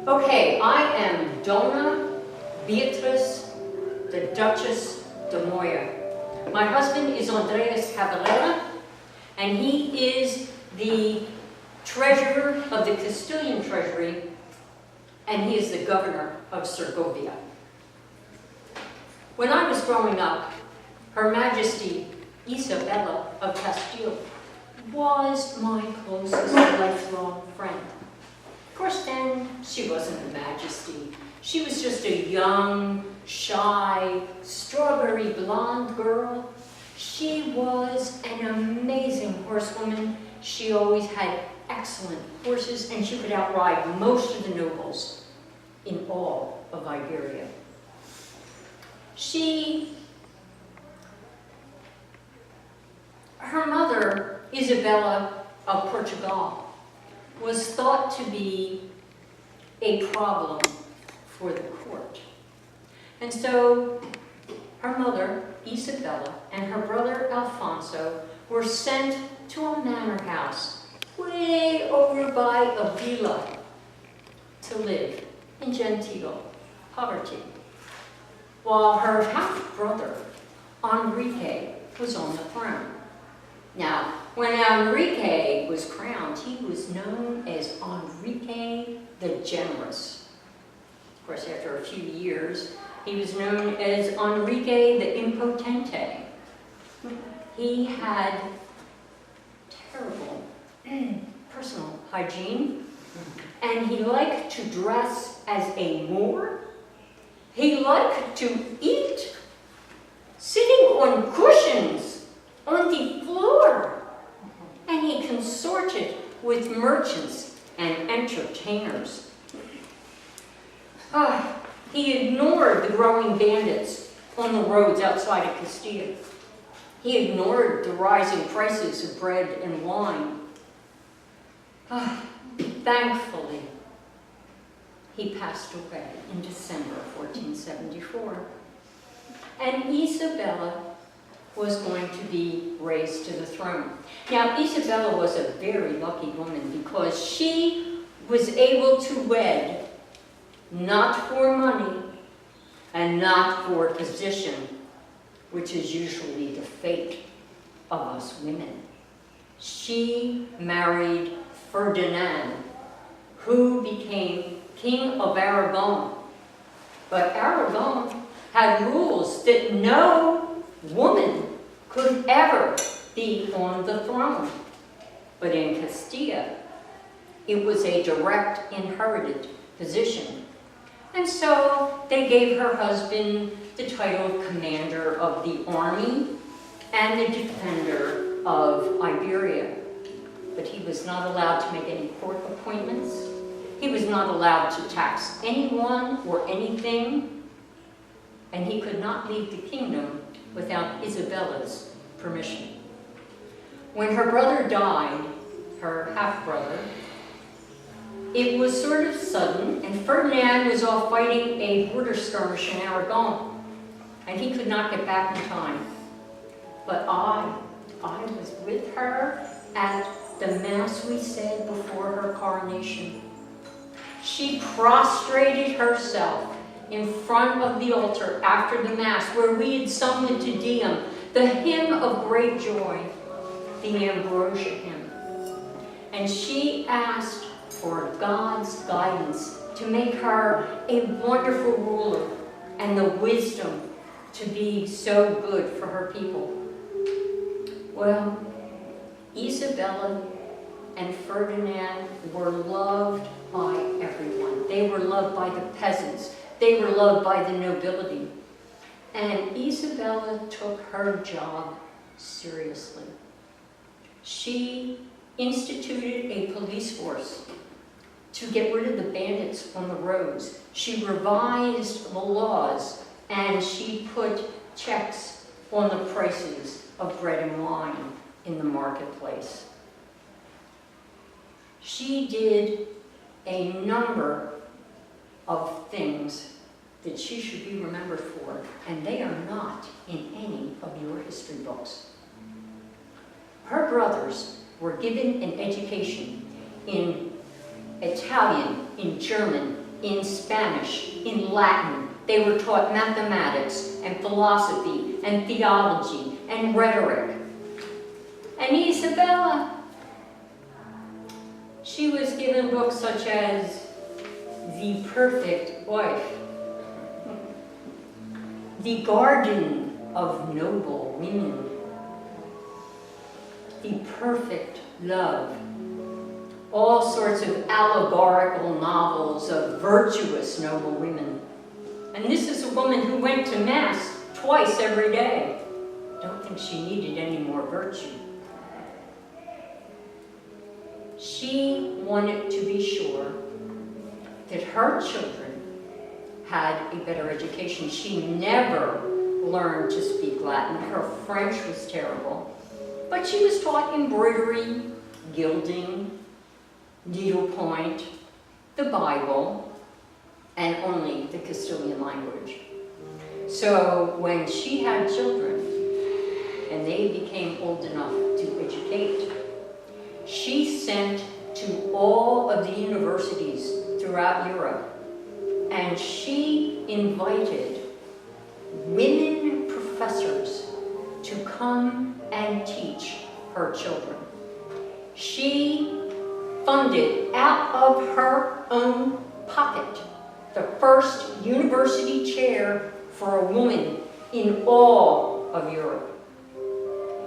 Okay, I am Donna Beatrice, the Duchess de Moya. My husband is Andreas Cavalera, and he is the treasurer of the Castilian treasury, and he is the governor of Segovia. When I was growing up, Her Majesty Isabell of Castile was my closest lifelong friend. Of course, then, she wasn't a majesty. She was just a young, shy, strawberry blonde girl. She was an amazing horsewoman. She always had excellent horses, and she could outride most of the nobles in all of Iberia. Her mother, Isabella of Portugal, was thought to be a problem for the court. And so her mother, Isabella, and her brother, Alfonso, were sent to a manor house way over by Avila to live in genteel poverty, while her half-brother, Enrique, was on the throne. Now, when Enrique was crowned, he was known as Enrique the Generous. Of course, after a few years, he was known as Enrique the Impotente. He had terrible personal hygiene, and he liked to dress as a Moor. He liked to eat sitting on cushions on the floor, and he consorted with merchants and entertainers. He ignored the growing bandits on the roads outside of Castile. He ignored the rising prices of bread and wine. Thankfully, he passed away in December 1474. And Isabella was going to be raised to the throne. Now, Isabella was a very lucky woman because she was able to wed not for money and not for position, which is usually the fate of us women. She married Ferdinand, who became King of Aragon. But Aragon had rules that no woman could ever be on the throne. But in Castile, it was a direct inherited position. And so they gave her husband the title of commander of the army and the defender of Iberia. But he was not allowed to make any court appointments. He was not allowed to tax anyone or anything. And he could not leave the kingdom without Isabella's permission. When her brother died, her half-brother, it was sort of sudden, and Ferdinand was off fighting a border skirmish in Aragon, and he could not get back in time. But I was with her at the Mass we said before her coronation. She prostrated herself in front of the altar after the Mass, where we had sung the Te Deum, the hymn of great joy, the Ambrosia hymn. And she asked for God's guidance to make her a wonderful ruler and the wisdom to be so good for her people. Well, Isabella and Ferdinand were loved by everyone. They were loved by the peasants. They were loved by the nobility. And Isabella took her job seriously. She instituted a police force to get rid of the bandits on the roads. She revised the laws, and she put checks on the prices of bread and wine in the marketplace. She did a number of things that she should be remembered for, and they are not in any of your history books. Her brothers were given an education in Italian, in German, in Spanish, in Latin. They were taught mathematics and philosophy and theology and rhetoric. And Isabella, she was given books such as The Perfect Wife, The Garden of Noble Women, The Perfect Love, all sorts of allegorical novels of virtuous noble women. And this is a woman who went to Mass twice every day. Don't think she needed any more virtue. She wanted to be sure that her children had a better education. She never learned to speak Latin. Her French was terrible. But she was taught embroidery, gilding, needlepoint, the Bible, and only the Castilian language. So when she had children, and they became old enough to educate, she sent to all of the universities throughout Europe, and she invited women professors to come and teach her children. She funded out of her own pocket the first university chair for a woman in all of Europe.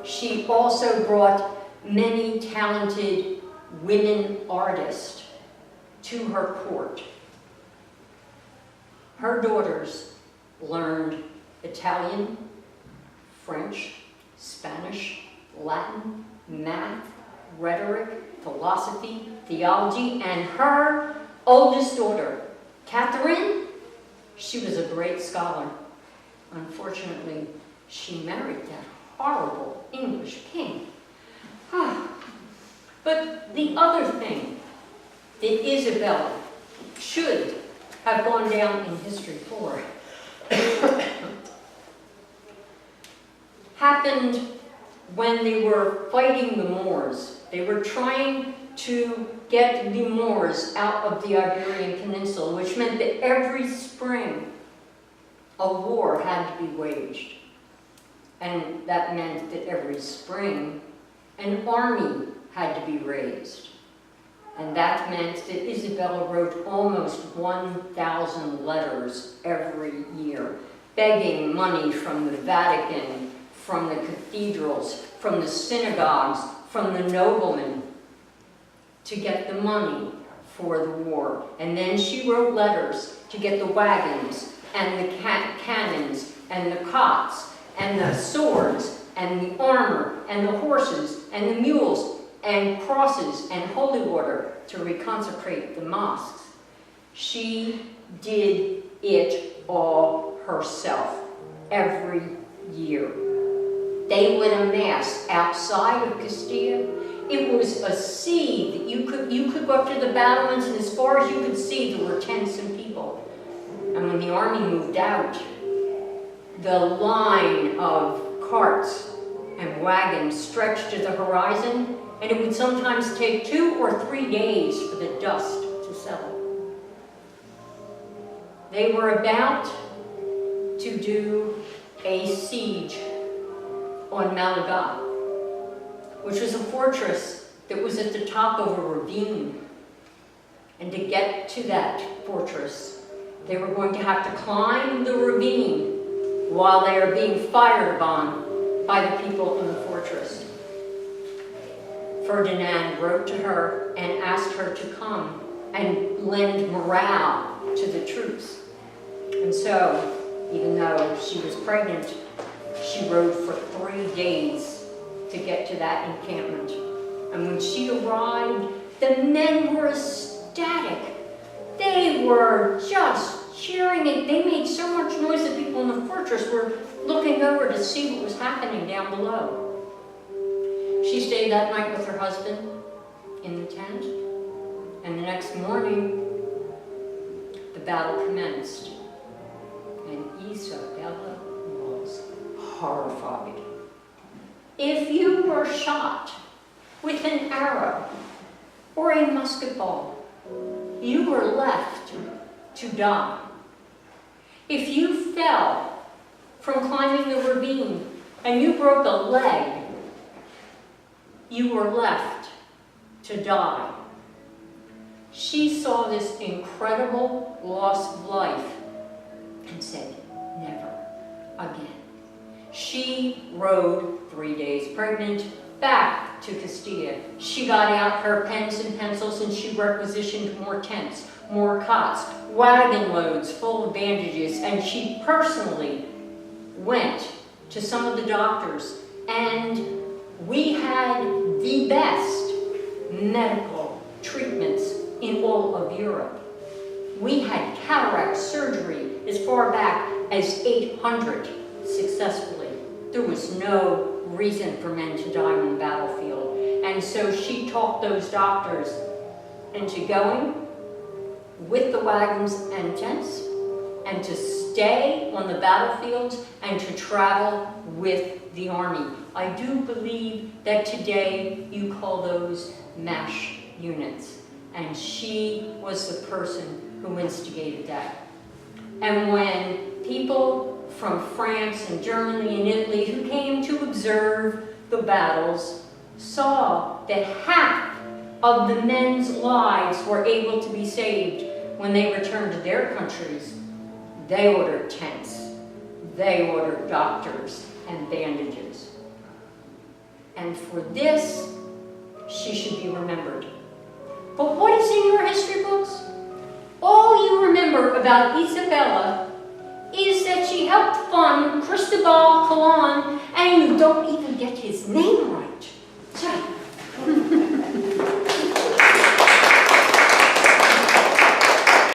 She also brought many talented women artists to her court. Her daughters learned Italian, French, Spanish, Latin, math, rhetoric, philosophy, theology, and her oldest daughter, Catherine, she was a great scholar. Unfortunately, she married that horrible English king. But the other thing that Isabella should have gone down in history for happened when they were fighting the Moors. They were trying to get the Moors out of the Iberian Peninsula, which meant that every spring a war had to be waged. And that meant that every spring an army had to be raised. And that meant that Isabella wrote almost 1,000 letters every year, begging money from the Vatican, from the cathedrals, from the synagogues, from the noblemen, to get the money for the war. And then she wrote letters to get the wagons, and the cannons, and the cots, and the swords, and the armor, and the horses, and the mules, and crosses, and holy water to reconsecrate the mosques. She did it all herself, every year. They would amass outside of Castile. It was a sea that you could go up to the battlements, and as far as you could see, there were tents and people. And when the army moved out, the line of carts and wagons stretched to the horizon, and it would sometimes take 2 or 3 days for the dust to settle. They were about to do a siege on Malaga, which was a fortress that was at the top of a ravine. And to get to that fortress, they were going to have to climb the ravine while they are being fired upon by the people in the fortress. Ferdinand wrote to her and asked her to come and lend morale to the troops. And so, even though she was pregnant, she rode for 3 days to get to that encampment. And when she arrived, the men were ecstatic. They were just cheering. They made so much noise that people in the fortress were looking over to see what was happening down below. She stayed that night with her husband in the tent, and the next morning, the battle commenced. And Isabella was horrified. If you were shot with an arrow or a musket ball, you were left to die. If you fell from climbing the ravine and you broke a leg, you were left to die. She saw this incredible loss of life and said, never again. She rode, 3 days pregnant, back to Castile. She got out her pens and pencils and she requisitioned more tents, more cots, wagon loads full of bandages, and she personally went to some of the doctors, and we had the best medical treatments in all of Europe. We had cataract surgery as far back as 800 successfully. There was no reason for men to die on the battlefield. And so she talked those doctors into going with the wagons and tents, and to stay on the battlefields, and to travel with the army. I do believe that today you call those MASH units. And she was the person who instigated that. And when people from France and Germany and Italy who came to observe the battles saw that half of the men's lives were able to be saved when they returned to their countries, they ordered tents, they ordered doctors and bandages. And for this, she should be remembered. But what is in your history books? All you remember about Isabella is that she helped fund Cristobal Colon, and you don't even get his name right.